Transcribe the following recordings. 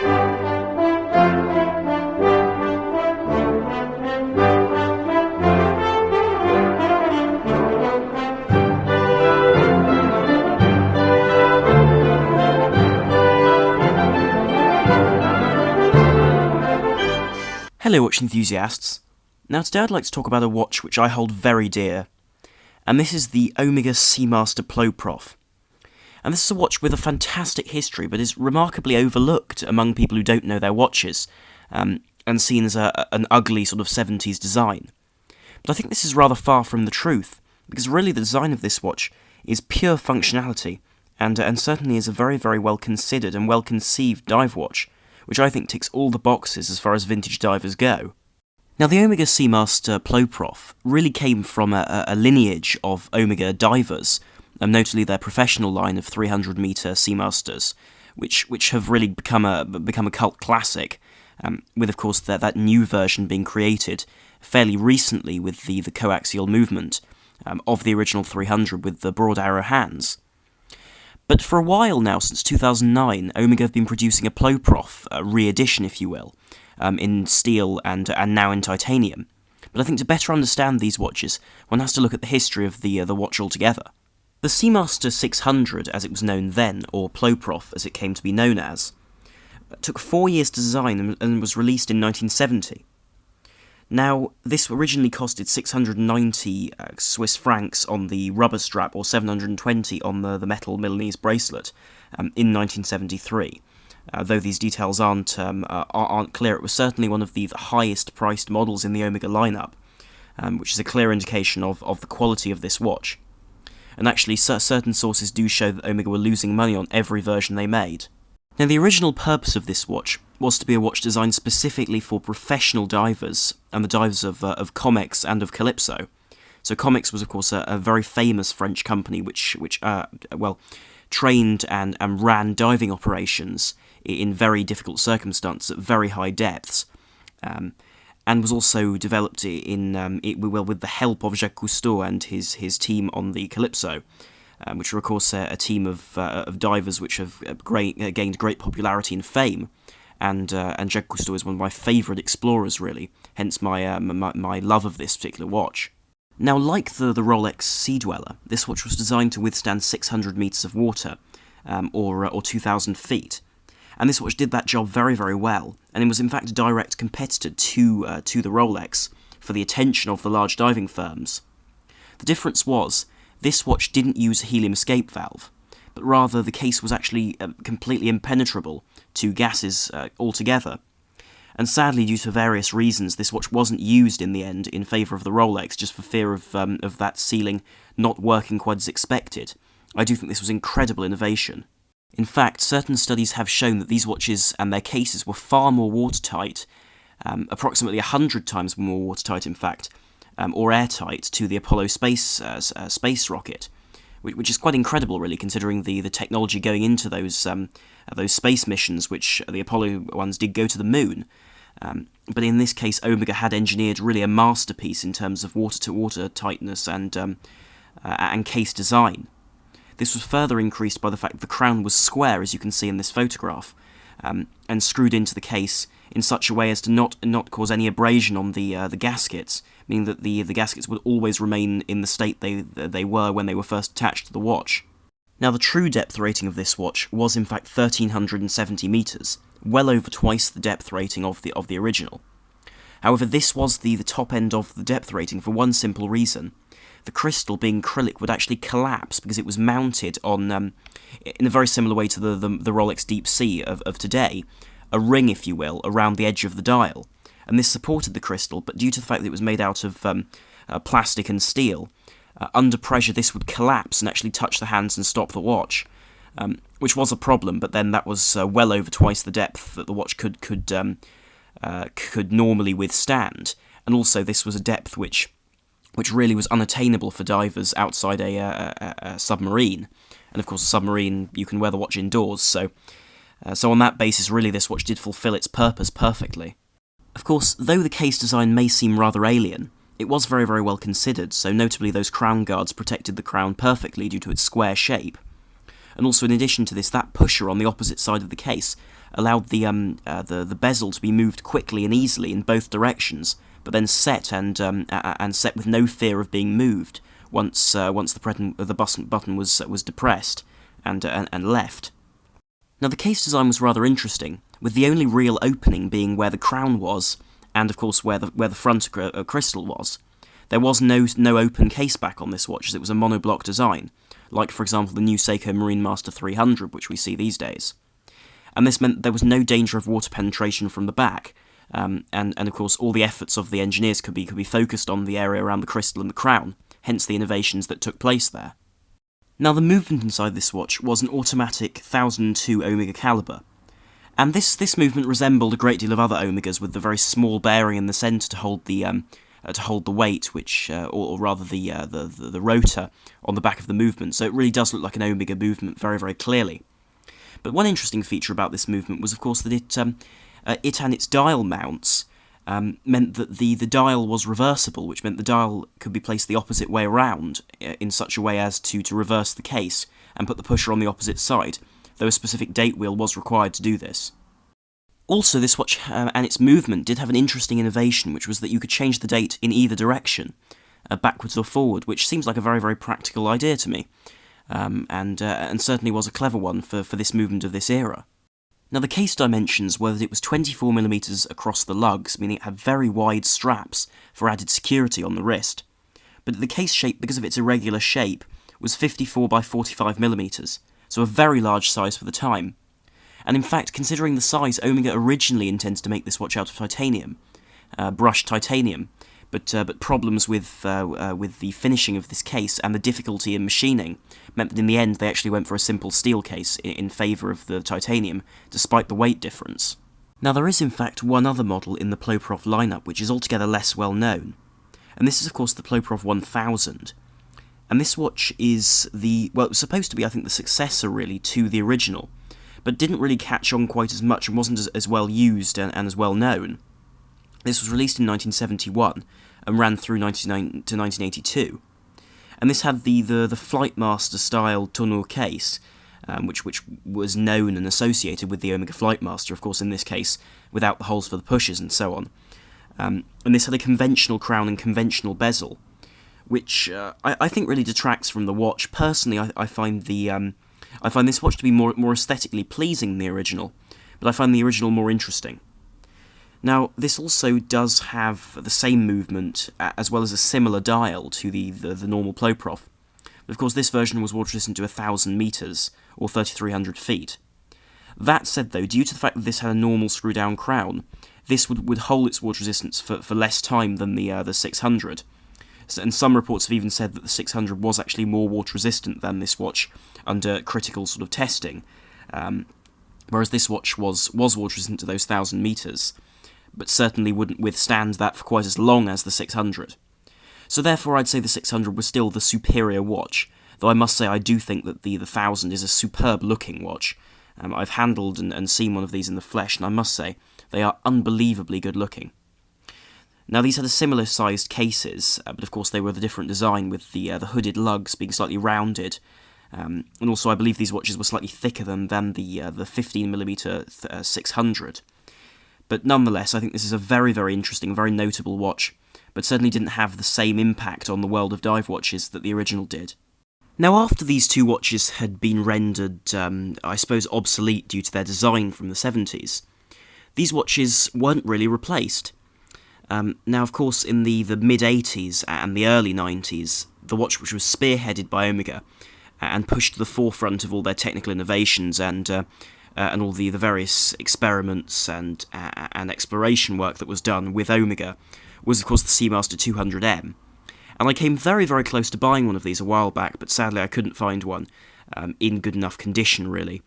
Hello watch enthusiasts. Now today I'd like to talk about a watch which I hold very dear, and this is the Omega Seamaster PloProf. And this is a watch with a fantastic history, but is remarkably overlooked among people who don't know their watches, and seen as an ugly sort of 70s design. But I think this is rather far from the truth, because really the design of this watch is pure functionality, and certainly is a very, very well considered and well conceived dive watch, which I think ticks all the boxes as far as vintage divers go. Now, the Omega Seamaster PloProf really came from a lineage of Omega divers, notably their professional line of 300-metre Seamasters, which have really become a cult classic, with, of course, that new version being created fairly recently with the Coaxial movement of the original 300 with the broad arrow hands. But for a while now, since 2009, Omega have been producing a PloProf, a re-edition if you will, in steel and now in titanium. But I think to better understand these watches, one has to look at the history of the watch altogether. The Seamaster 600, as it was known then, or PloProf as it came to be known as, took 4 years to design and was released in 1970. Now, this originally costed 690 Swiss francs on the rubber strap, or 720 on the metal Milanese bracelet, in 1973. Though these details aren't clear, it was certainly one of the highest priced models in the Omega lineup, which is a clear indication of the quality of this watch. And actually, certain sources do show that Omega were losing money on every version they made. Now, the original purpose of this watch was to be a watch designed specifically for professional divers, and the divers of Comex and of Calypso. So Comex was, of course, a very famous French company which trained and ran diving operations in very difficult circumstances at very high depths, and was also developed with the help of Jacques Cousteau and his team on the Calypso, which are, of course, a team of divers which have gained great popularity and fame. And Jacques Cousteau is one of my favourite explorers, really, hence my love of this particular watch. Now, like the Rolex Sea Dweller, this watch was designed to withstand 600 metres of water, or 2,000 feet. And this watch did that job very, very well, and it was in fact a direct competitor to the Rolex for the attention of the large diving firms. The difference was, this watch didn't use a helium escape valve, but rather the case was actually completely impenetrable to gases altogether. And sadly, due to various reasons, this watch wasn't used in the end in favour of the Rolex, just for fear of that sealing not working quite as expected. I do think this was incredible innovation. In fact, certain studies have shown that these watches and their cases were far more watertight, approximately 100 times more watertight in fact, or airtight to the Apollo space rocket, which is quite incredible really, considering the technology going into those space missions, which the Apollo ones did go to the moon. But in this case, Omega had engineered really a masterpiece in terms of water-to-water tightness and case design. This was further increased by the fact that the crown was square, as you can see in this photograph, and screwed into the case in such a way as to not cause any abrasion on the gaskets, meaning that the gaskets would always remain in the state they were when they were first attached to the watch. Now, the true depth rating of this watch was in fact 1,370 metres, well over twice the depth rating of the original. However, this was the top end of the depth rating for one simple reason. The crystal, being acrylic, would actually collapse because it was mounted on, in a very similar way to the Rolex Deep Sea of today, a ring, if you will, around the edge of the dial. And this supported the crystal, but due to the fact that it was made out of plastic and steel, under pressure this would collapse and actually touch the hands and stop the watch, which was a problem, but then that was well over twice the depth that the watch could normally withstand. And also this was a depth which really was unattainable for divers outside a submarine. And of course, a submarine, you can wear the watch indoors, so on that basis, really, this watch did fulfill its purpose perfectly. Of course, though the case design may seem rather alien, it was very, very well considered, so notably those crown guards protected the crown perfectly due to its square shape. And also, in addition to this, that pusher on the opposite side of the case allowed the bezel to be moved quickly and easily in both directions, but then set and set with no fear of being moved once the button was depressed and left. Now the case design was rather interesting, with the only real opening being where the crown was, and of course where the front crystal was. There was no open case back on this watch, as it was a monoblock design, like for example the new Seiko Marine Master 300, which we see these days. And this meant there was no danger of water penetration from the back, and of course all the efforts of the engineers could be focused on the area around the crystal and the crown, hence the innovations that took place there. Now the movement inside this watch was an automatic 1002 Omega caliber, and this movement resembled a great deal of other Omegas, with the very small bearing in the centre to hold the weight, which or rather the rotor on the back of the movement. So it really does look like an Omega movement very, very clearly. But one interesting feature about this movement was, of course, that it and its dial mounts meant that the dial was reversible, which meant the dial could be placed the opposite way around in such a way as to reverse the case and put the pusher on the opposite side, though a specific date wheel was required to do this. Also, this watch and its movement did have an interesting innovation, which was that you could change the date in either direction, backwards or forward, which seems like a very, very practical idea to me, and certainly was a clever one for this movement of this era. Now, the case dimensions were that it was 24mm across the lugs, meaning it had very wide straps for added security on the wrist, but the case shape, because of its irregular shape, was 54 by 45mm, so a very large size for the time. And in fact, considering the size, Omega originally intended to make this watch out of titanium, brushed titanium, but problems with the finishing of this case and the difficulty in machining meant that in the end they actually went for a simple steel case in favour of the titanium, despite the weight difference. Now there is in fact one other model in the PloProf lineup which is altogether less well known, and this is of course the PloProf 1000. And this watch is it was supposed to be, I think, the successor really to the original, but didn't really catch on quite as much and wasn't as well used and as well known. This was released in 1971 and ran through 1982. And this had the Flightmaster style tonneau case, which was known and associated with the Omega Flightmaster, of course in this case without the holes for the pushers and so on. And this had a conventional crown and conventional bezel, which I think really detracts from the watch. Personally, I find this watch to be more aesthetically pleasing than the original, but I find the original more interesting. Now, this also does have the same movement, as well as a similar dial to the normal PloProf. But of course, this version was water resistant to 1,000 metres, or 3,300 feet. That said, though, due to the fact that this had a normal screw-down crown, this would hold its water resistance for less time than the 600. And some reports have even said that the 600 was actually more water resistant than this watch under critical sort of testing, whereas this watch was water resistant to those 1,000 metres, but certainly wouldn't withstand that for quite as long as the 600. So therefore I'd say the 600 was still the superior watch, though I must say I do think that the 1000 is a superb looking watch. I've handled and seen one of these in the flesh, and I must say they are unbelievably good looking. Now these had a similar sized cases, but of course they were the different design, with the hooded lugs being slightly rounded, and also I believe these watches were slightly thicker than the 15mm 600. But nonetheless, I think this is a very, very interesting, very notable watch, but certainly didn't have the same impact on the world of dive watches that the original did. Now, after these two watches had been rendered, I suppose, obsolete due to their design from the 70s, these watches weren't really replaced. Now, of course, in the mid-80s and the early 90s, the watch which was spearheaded by Omega and pushed to the forefront of all their technical innovations and all the various experiments and exploration work that was done with Omega was, of course, the Seamaster 200M. And I came very, very close to buying one of these a while back, but sadly I couldn't find one in good enough condition, really.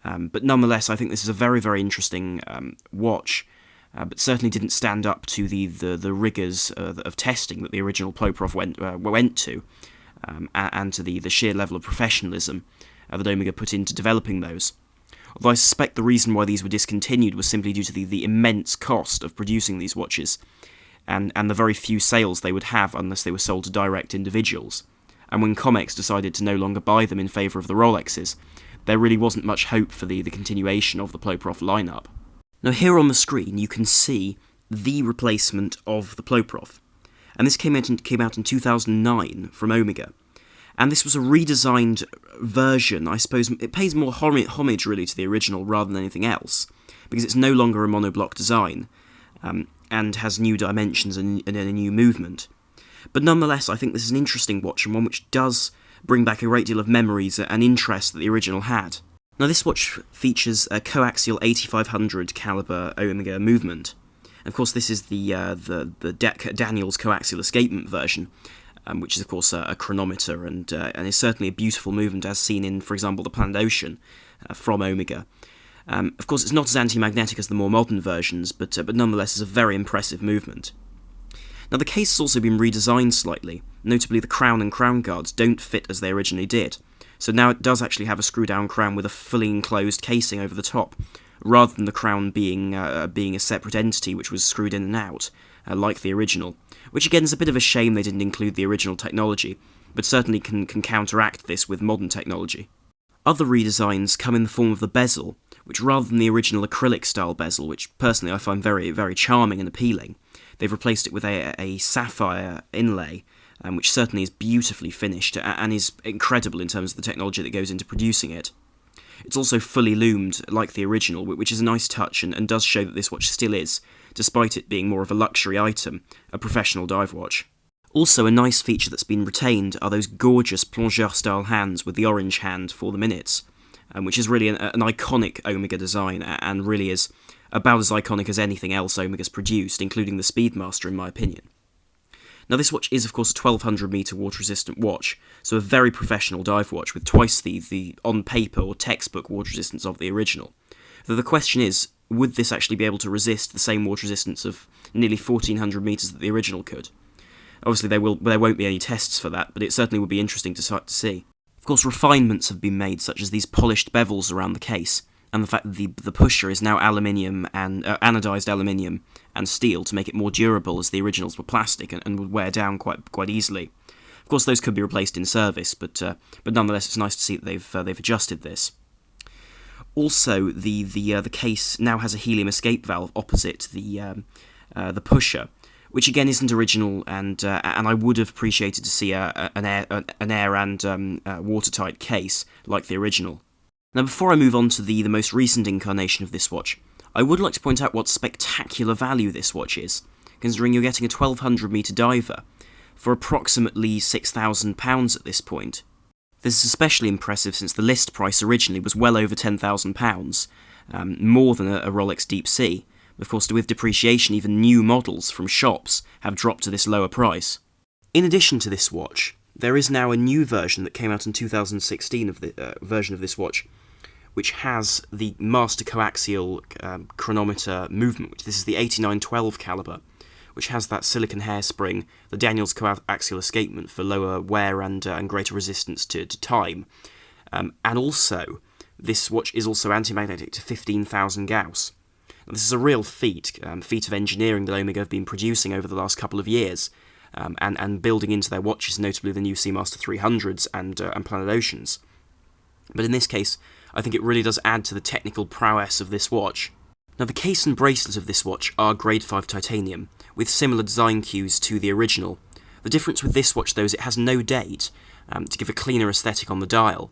But nonetheless, I think this is a very, very interesting watch, but certainly didn't stand up to the rigours of testing that the original PloProf went to, and to the sheer level of professionalism that Omega put into developing those. Although I suspect the reason why these were discontinued was simply due to the immense cost of producing these watches, and the very few sales they would have unless they were sold to direct individuals. And when Comex decided to no longer buy them in favour of the Rolexes, there really wasn't much hope for the continuation of the PloProf lineup. Now here on the screen you can see the replacement of the PloProf, and this came out in 2009 from Omega. And this was a redesigned version. I suppose it pays more homage really to the original rather than anything else, because it's no longer a monoblock design, and has new dimensions and a new movement. But nonetheless, I think this is an interesting watch, and one which does bring back a great deal of memories and interest that the original had. Now this watch features a Coaxial 8500 caliber Omega movement. Of course, this is the Daniels Coaxial escapement version, which is of course a chronometer, and is certainly a beautiful movement as seen in, for example, the Planet Ocean from Omega. Of course, it's not as anti-magnetic as the more modern versions, but nonetheless is a very impressive movement. Now the case has also been redesigned slightly. Notably, the crown and crown guards don't fit as they originally did, so now it does actually have a screw-down crown with a fully enclosed casing over the top, rather than the crown being a separate entity which was screwed in and out, like the original, which again is a bit of a shame they didn't include the original technology, but certainly can counteract this with modern technology. Other redesigns come in the form of the bezel, which rather than the original acrylic-style bezel, which personally I find very, very charming and appealing, they've replaced it with a sapphire inlay, which certainly is beautifully finished and is incredible in terms of the technology that goes into producing it. It's also fully loomed, like the original, which is a nice touch and does show that this watch still is, despite it being more of a luxury item, a professional dive watch. Also, a nice feature that's been retained are those gorgeous plongeur-style hands with the orange hand for the minutes, which is really an iconic Omega design, and really is about as iconic as anything else Omega's produced, including the Speedmaster in my opinion. Now this watch is of course a 1200 metre water resistant watch, so a very professional dive watch with twice the on paper or textbook water resistance of the original. Though the question is, would this actually be able to resist the same water resistance of nearly 1400 metres that the original could? Obviously there won't be any tests for that, but it certainly would be interesting to see. Of course, refinements have been made, such as these polished bevels around the case, and the fact that the pusher is now aluminium and anodised aluminium and steel to make it more durable, as the originals were plastic and would wear down quite easily. Of course, those could be replaced in service, but nonetheless, it's nice to see that they've adjusted this. Also, the case now has a helium escape valve opposite the pusher, which again isn't original, and I would have appreciated to see an air and watertight case like the original. Now, before I move on to the most recent incarnation of this watch, I would like to point out what spectacular value this watch is, considering you're getting a 1200 metre diver for approximately £6,000 at this point. This is especially impressive since the list price originally was well over £10,000, more than a Rolex Deep Sea. Of course, with depreciation, even new models from shops have dropped to this lower price. In addition to this watch, there is now a new version that came out in 2016 of the version of this watch, which has the Master Coaxial chronometer movement, which this is the 8912 caliber, which has that silicon hairspring, the Daniels Coaxial escapement for lower wear and greater resistance to time. And also, this watch is also anti-magnetic to 15,000 Gauss. Now, this is a real feat of engineering that Omega have been producing over the last couple of years, and building into their watches, notably the new Seamaster 300s and Planet Oceans. But in this case, I think it really does add to the technical prowess of this watch. Now, the case and bracelet of this watch are grade 5 titanium, with similar design cues to the original. The difference with this watch, though, is it has no date, to give a cleaner aesthetic on the dial.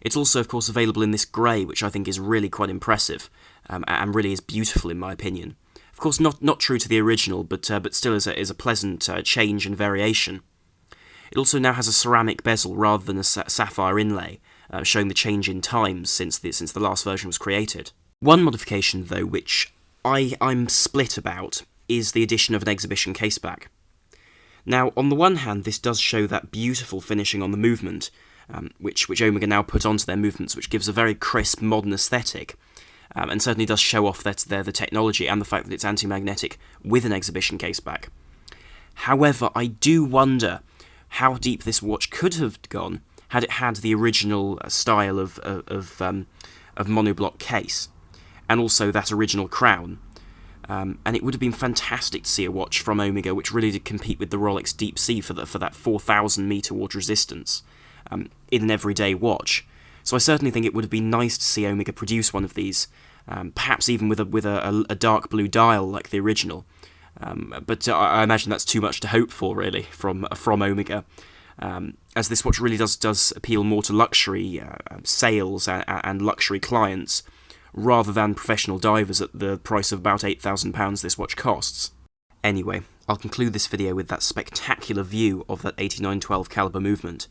It's also, of course, available in this grey, which I think is really quite impressive, and really is beautiful in my opinion. Of course, not true to the original, but still is a pleasant change and variation. It also now has a ceramic bezel rather than a sapphire inlay, showing the change in time since the last version was created. One modification, though, which I'm split about, is the addition of an exhibition caseback. Now, on the one hand, this does show that beautiful finishing on the movement, which Omega now put onto their movements, which gives a very crisp, modern aesthetic, and certainly does show off the technology and the fact that it's anti-magnetic with an exhibition caseback. However, I do wonder how deep this watch could have gone had it had the original style of monoblock case, and also that original crown. And it would have been fantastic to see a watch from Omega which really did compete with the Rolex Deep Sea for that 4,000 metre water resistance in an everyday watch. So I certainly think it would have been nice to see Omega produce one of these, perhaps even with a dark blue dial like the original. But I imagine that's too much to hope for, really, from Omega, as this watch really does appeal more to luxury sales and luxury clients, rather than professional divers at the price of about £8,000 this watch costs. Anyway, I'll conclude this video with that spectacular view of that 8912 caliber movement.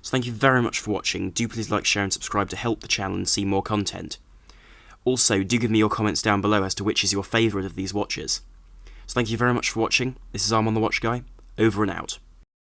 So thank you very much for watching. Do please like, share and subscribe to help the channel and see more content. Also, do give me your comments down below as to which is your favourite of these watches. So thank you very much for watching. This is Arm on the Watch Guy, over and out.